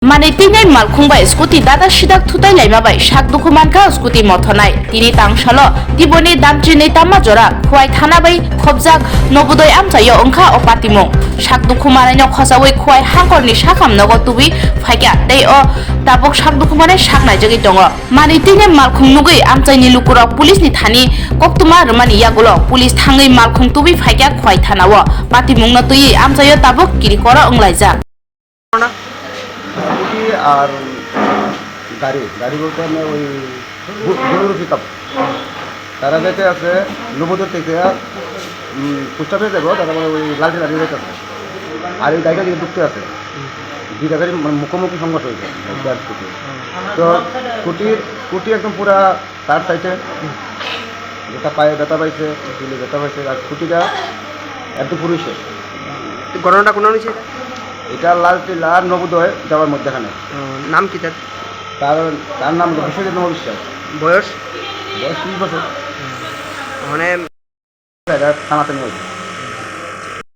Mane tinai malkhungbai scooty dada sidak thutai laimabai sak dukumanka scooty mothonai tini tangsalo tiboni damjini tama jora khwai thanabai khobjak nobodoi amchayo ongkha opatimung sak dukumanai no khosawai khwai hangkorni sakam nogo tubi phaikya tei o tabok sak dukumanai saknai jogi tongo mane tinai malkhung nugui amchaini lukurok police ni thani koktuma rmani yagulo police thangai malkhung tubi phaikya khwai thanao patimung no tui amchayo tabok kirikora onglaijak scooty আর গাড়ি বলতে আমরা ওই Bolero pickup তারা যেতে আছে নবদর থেকে post অফিসে যাবো তারা মানে ওই লালটি দাঁড়িয়ে যেতে আছে আর এই গাড়িটা দিকে ঢুকতে আছে দুইটা গাড়ি মানে মুখোমুখি সংঘর্ষ হয়েছে স্কুটি তো স্কুটি একদম পুরা তার চাইছে যেটা পায়ে ব্যথা পাইছে ব্যথা পাইছে আর স্কুটিটা একদম পুরোই শেষ। ঘটনাটা কোনো হয়েছে? এটা লালটিলা নবোদয় যাওয়ার মধ্যেখানে। নাম কি তার? তার নাম বিশ্বজিৎ বিশ্বাস। বয়স 30 বছর। মানে থানাতে নিয়ে